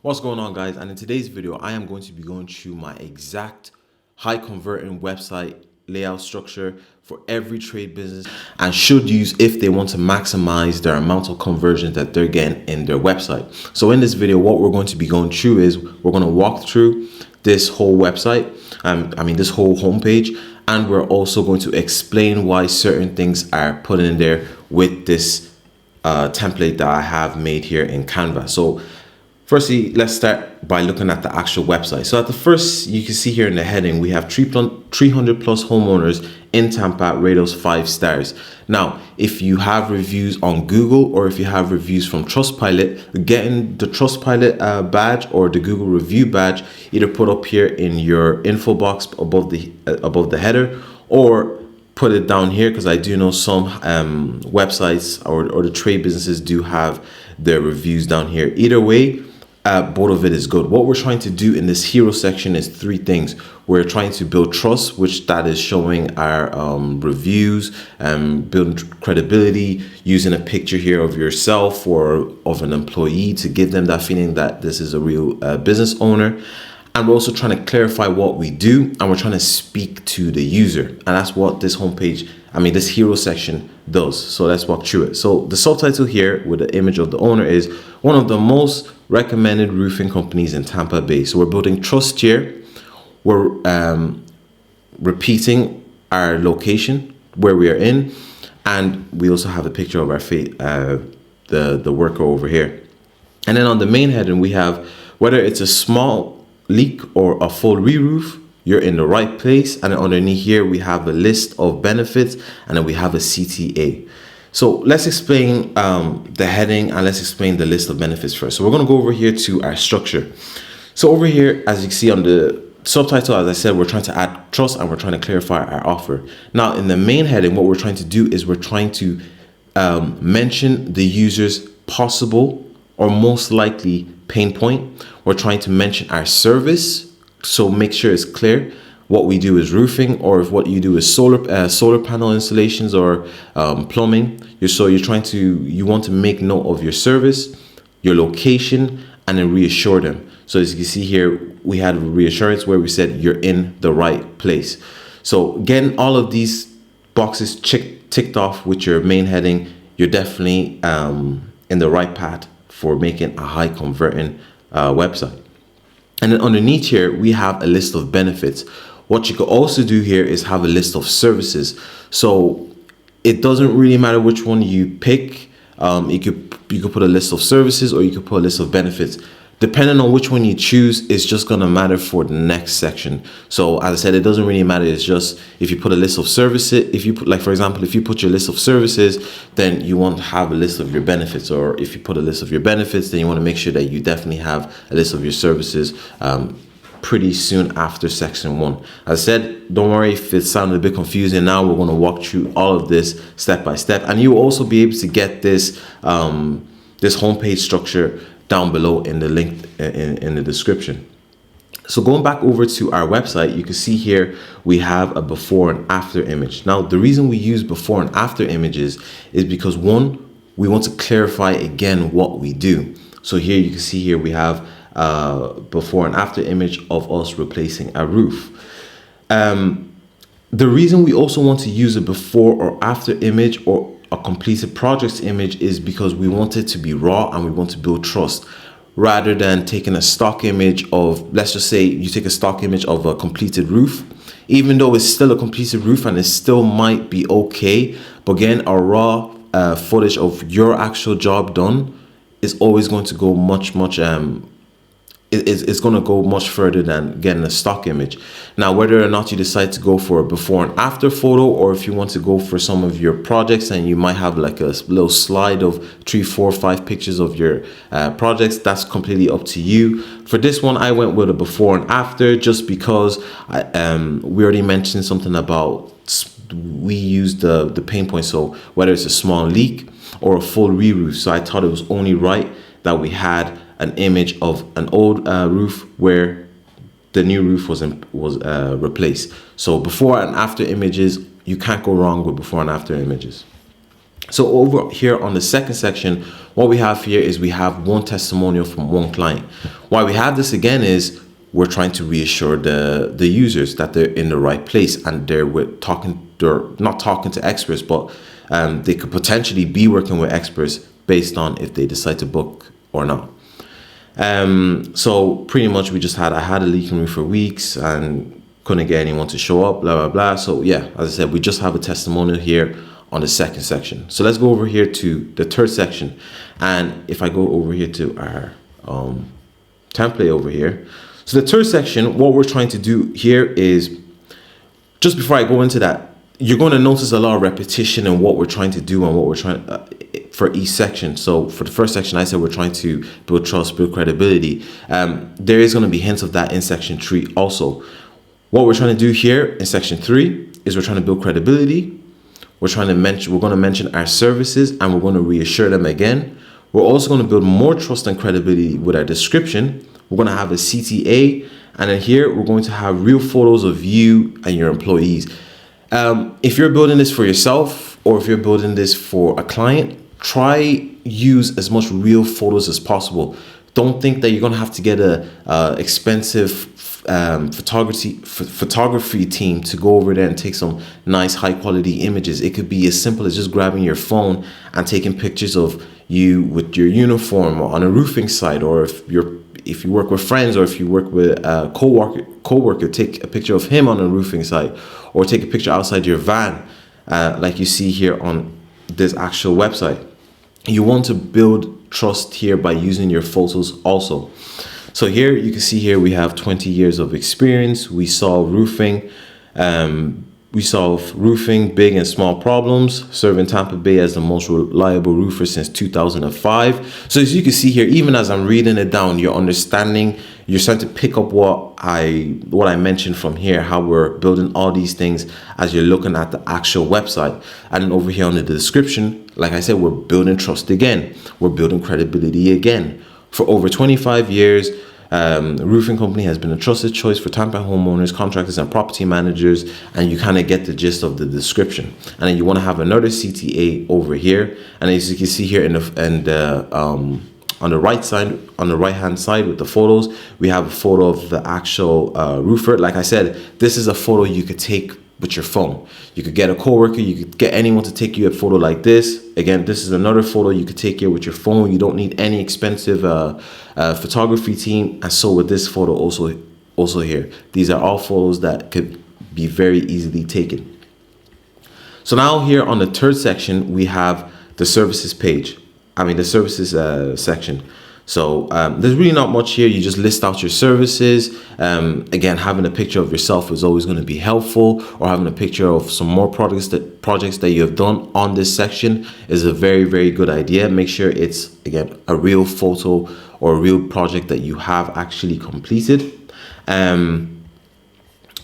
What's going on, guys? And in today's video I am going to be going through my exact high converting website layout structure for every trade business and should use if they want to maximize their amount of conversions that they're getting in their website. So in this video, what we're going to be going through is we're going to walk through this whole website, this whole homepage, and we're also going to explain why certain things are put in there with this template that I have made here in Canva. So firstly, let's start by looking at the actual website. So at the first, you can see here in the heading, we have 300 plus homeowners in Tampa, rate us 5 stars. Now, if you have reviews on Google or if you have reviews from Trustpilot, getting the Trustpilot badge or the Google review badge, either put up here in your info box above the header, or put it down here, because I do know some websites or the trade businesses do have their reviews down here. Either way, both of it is good. What we're trying to do in this hero section is 3 things. We're trying to build trust, which that is showing our reviews, building credibility, using a picture here of yourself or of an employee to give them that feeling that this is a real business owner. And we're also trying to clarify what we do, and we're trying to speak to the user. And that's what this homepage, this hero section does. So let's walk through it. So the subtitle here with the image of the owner is one of the most recommended roofing companies in Tampa Bay. So we're building trust here. We're repeating our location where we are in, and we also have a picture of our the worker over here. And then on the main heading, we have whether it's a small leak or a full re-roof, you're in the right place. And then underneath here we have a list of benefits, and then we have a CTA. So let's explain the heading, and let's explain the list of benefits first. So we're going to go over here to our structure. So over here, as you can see on the subtitle, as I said, we're trying to add trust and we're trying to clarify our offer. Now in the main heading, what we're trying to do is we're trying to mention the user's possible or most likely pain point. We're trying to mention our service, so make sure it's clear what we do is roofing, or if what you do is solar panel installations or plumbing. You want to make note of your service, your location, and then reassure them. So as you can see here, we had reassurance where we said you're in the right place. So getting all of these boxes ticked off with your main heading, you're definitely in the right path for making a high converting website. And then underneath here, we have a list of benefits. What you could also do here is have a list of services. So it doesn't really matter which one you pick. You could put a list of services, or you could put a list of benefits. Depending on which one you choose, it's just going to matter for the next section. So as I said, it doesn't really matter. It's just if you put a list of services, if you put, like for example, if you put your list of services, then you want to have a list of your benefits. Or if you put a list of your benefits, then you want to make sure that you definitely have a list of your services pretty soon after section 1. As I said, don't worry if it sounded a bit confusing. Now we're going to walk through all of this step by step, and you will also be able to get this this homepage structure down below in the link in the description. So going back over to our website, you can see here we have a before and after image. Now the reason we use before and after images is because, one, we want to clarify again what we do. So here you can see here we have before and after image of us replacing a roof. The reason we also want to use a before or after image or a completed projects image is because we want it to be raw and we want to build trust, rather than taking a stock image of, let's just say you take a stock image of a completed roof. Even though it's still a completed roof and it still might be okay, but again, a raw footage of your actual job done is always going to go much it's going to go much further than getting a stock image. Now, whether or not you decide to go for a before and after photo, or if you want to go for some of your projects and you might have like a little slide of 3, 4, 5 pictures of your projects, that's completely up to you. For this one, I went with a before and after just because we already mentioned something about we use the pain point. So whether it's a small leak or a full re-roof, so I thought it was only right that we had an image of an old roof where the new roof was replaced. So before and after images, you can't go wrong with before and after images. So over here on the second section, what we have here is we have one testimonial from one client. Why we have this again is we're trying to reassure the users that they're in the right place, and they're not talking to experts, but they could potentially be working with experts based on if they decide to book or not. So pretty much I had a leaking roof for weeks and couldn't get anyone to show up, blah, blah, blah. So yeah, as I said, we just have a testimonial here on the second section. So let's go over here to the third section. And if I go over here to our template over here. So the third section, what we're trying to do here is, just before I go into that, you're going to notice a lot of repetition in what we're trying to do and what we're trying for each section. So for the first section, I said we're trying to build trust, build credibility. There is going to be hints of that in section 3 also. What we're trying to do here in section 3 is we're trying to build credibility. We're going to mention our services, and we're going to reassure them again. We're also going to build more trust and credibility with our description. We're going to have a CTA, and then here we're going to have real photos of you and your employees. If you're building this for yourself, or if you're building this for a client, try use as much real photos as possible. Don't think that you're going to have to get a expensive photography team to go over there and take some nice high quality images. It could be as simple as just grabbing your phone and taking pictures of you with your uniform on a roofing site, or if you work with friends, or if you work with a co-worker, take a picture of him on a roofing site, or take a picture outside your van, like you see here on this actual website. You want to build trust here by using your photos also. So here you can see here we have 20 years of experience. We solve roofing. We solve roofing, big and small problems, serving Tampa Bay as the most reliable roofer since 2005. So as you can see here, even as I'm reading it down, you're understanding, you're starting to pick up what I mentioned from here, how we're building all these things as you're looking at the actual website. And then over here under the description, like I said, we're building trust again. We're building credibility again. For over 25 years, roofing company has been a trusted choice for Tampa homeowners, contractors, and property managers, and you kind of get the gist of the description. And then you want to have another CTA over here, and as you can see here on the right side, on the right hand side with the photos, we have a photo of the actual roofer. Like I said, this is a photo you could take with your phone. You could get a coworker, you could get anyone to take you a photo like this. Again, this is another photo you could take here with your phone. You don't need any expensive photography team. And so with this photo also here, these are all photos that could be very easily taken. So now here on the third section, we have the services page. The services section. So there's really not much here. You just list out your services. Again, having a picture of yourself is always going to be helpful, or having a picture of some more projects that you have done on this section is a very, very good idea. Make sure it's, again, a real photo or a real project that you have actually completed.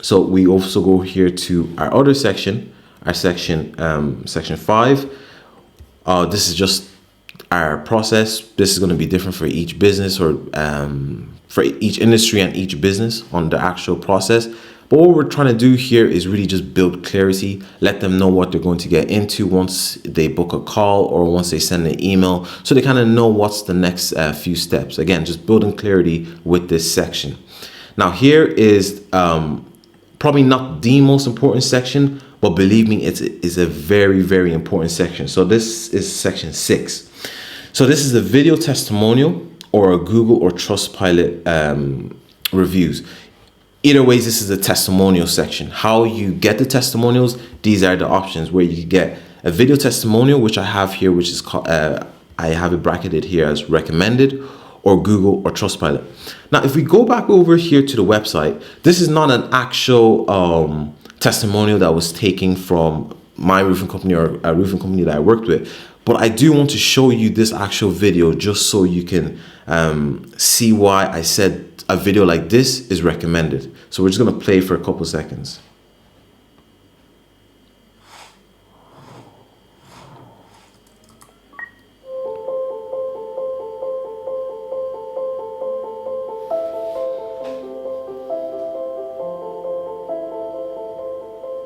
So we also go here to our other section, section 5. This is just our process. This is going to be different for each business, or for each industry and each business on the actual process. But what we're trying to do here is really just build clarity, let them know what they're going to get into once they book a call or once they send an email, so they kind of know what's the next few steps. Again, just building clarity with this section. Now here is probably not the most important section, but believe me, it's a very, very important section. So this is section 6. So this is a video testimonial or a Google or Trustpilot reviews. Either ways, this is a testimonial section. How you get the testimonials, these are the options where you can get a video testimonial, which I have here, which is called, I have it bracketed here as recommended, or Google or Trustpilot. Now, if we go back over here to the website, this is not an actual testimonial that was taken from my roofing company or a roofing company that I worked with. But I do want to show you this actual video just so you can see why I said a video like this is recommended. So we're just going to play for a couple seconds.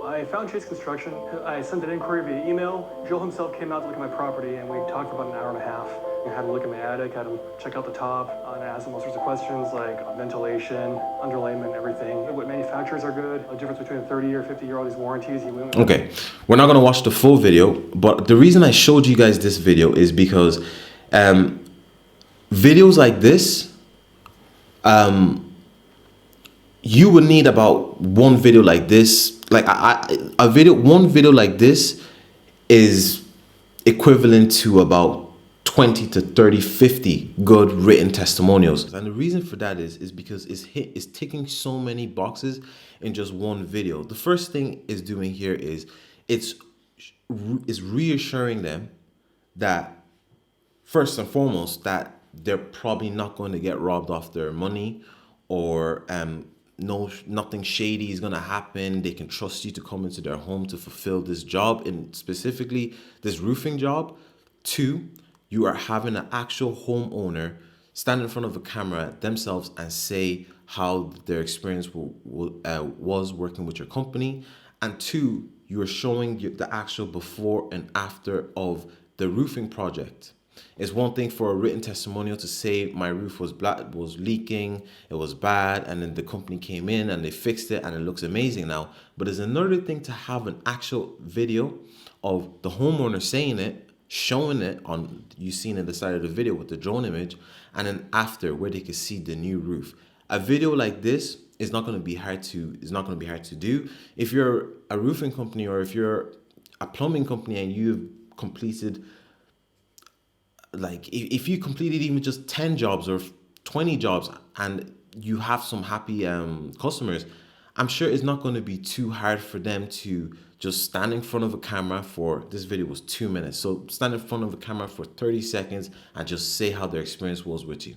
I found Chase Construction. I sent an inquiry via email. Joe himself came out to look at my property, and we talked for about an hour and a half. I had him look at my attic, had him check out the top, and I asked him all sorts of questions like ventilation, underlayment, everything. What manufacturers are good, the difference between a 30 or 50-year-old, these warranties. Okay, we're not going to watch the full video, but the reason I showed you guys this video is because videos like this, you would need about one video like this. Like one video like this is equivalent to about 20 to 30, 50 good written testimonials. And the reason for that is because it's ticking so many boxes in just one video. The first thing it's doing here is it's reassuring them that, first and foremost, that they're probably not going to get robbed off their money, or nothing shady is going to happen. They can trust you to come into their home to fulfill this job, and specifically this roofing job. 2, you are having an actual homeowner stand in front of a camera themselves and say how their experience was working with your company. And 2, you are showing the actual before and after of the roofing project. It's one thing for a written testimonial to say my roof was leaking, it was bad, and then the company came in and they fixed it and it looks amazing now. But it's another thing to have an actual video of the homeowner saying it, showing it on, you seen in the side of the video with the drone image, and then after, where they can see the new roof. A video like this is not going to be hard to do. If you're a roofing company, or if you're a plumbing company and you've completed, like if you completed even just 10 jobs or 20 jobs and you have some happy customers, I'm sure it's not going to be too hard for them to just stand in front of a camera for, this video was 2 minutes, so stand in front of a camera for 30 seconds and just say how their experience was with you.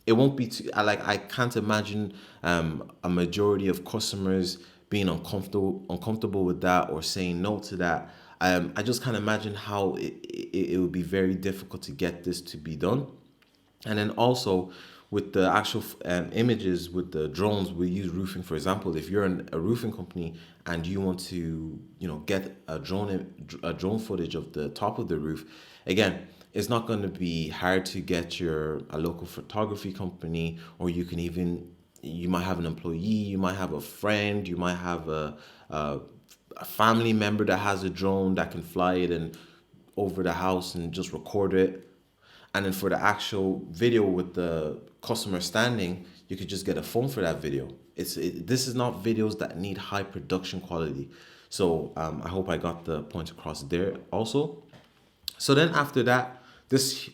It won't be too, I can't imagine a majority of customers being uncomfortable with that or saying no to that. I just can't imagine how it would be very difficult to get this to be done. And then also with the actual images with the drones, we use roofing, for example. If you're a roofing company and you want to, get a drone footage of the top of the roof, again, it's not going to be hard to get a local photography company, or you might have an employee, you might have a friend, you might have a family member that has a drone that can fly it and over the house and just record it. And then for the actual video with the customer standing, you could just get a phone for that video. This is not videos that need high production quality. So I hope I got the point across there also. So then after that, this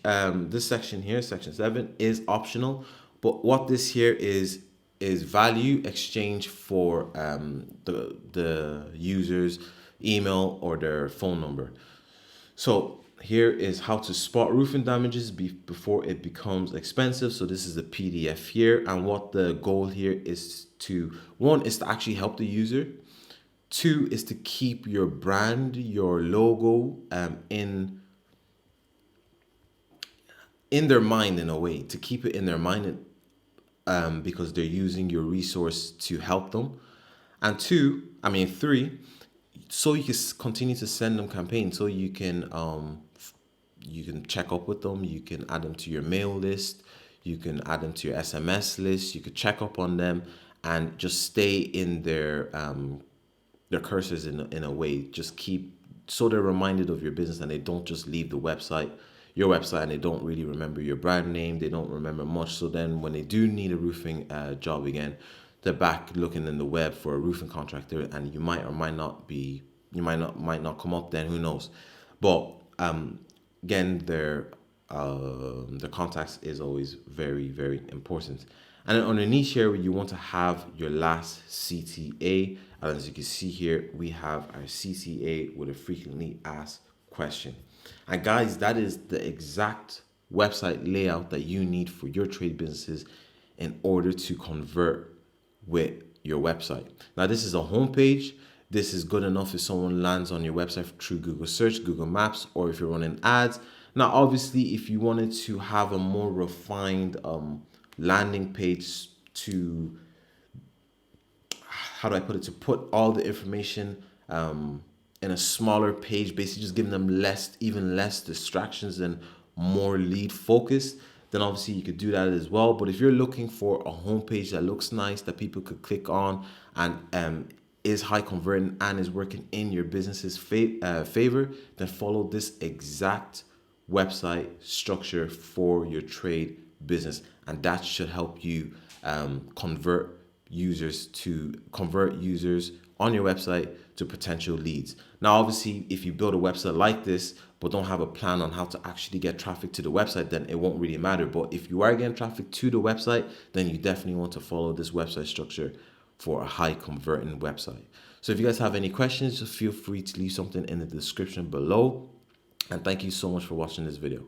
section here, section 7, is optional. But what this here is value exchange for the user's email or their phone number. So here is how to spot roofing damages before it becomes expensive. So this is a PDF here, and what the goal here is one is to actually help the user. 2 is to keep your brand, your logo in their mind, in a way, to keep it in their mind, because they're using your resource to help them. And 3, so you can continue to send them campaigns, so you can check up with them, you can add them to your mail list, you can add them to your SMS list, you could check up on them and just stay in their cursors in a way. Just keep, so they're reminded of your business and they don't just leave your website, and they don't really remember your brand name, they don't remember much. So then when they do need a roofing job again, they're back looking in the web for a roofing contractor, and you might not come up then, who knows. But again, their contacts is always very, very important. And then underneath here, you want to have your last CTA. And as you can see here, we have our CTA with a frequently asked question. And guys, that is the exact website layout that you need for your trade businesses in order to convert with your website. Now, this is a homepage. This is good enough if someone lands on your website through Google search, Google Maps, or if you're running ads. Now, obviously, if you wanted to have a more refined landing page to, how do I put it, to put all the information in a smaller page, basically just giving them even less distractions and more lead focus, then obviously you could do that as well. But if you're looking for a homepage that looks nice, that people could click on, and is high converting and is working in your business's favor, then follow this exact website structure for your trade business, and that should help you convert users on your website to potential leads. Now, obviously, if you build a website like this but don't have a plan on how to actually get traffic to the website, then it won't really matter. But if you are getting traffic to the website, then you definitely want to follow this website structure for a high converting website. So if you guys have any questions, just feel free to leave something in the description below. And thank you so much for watching this video.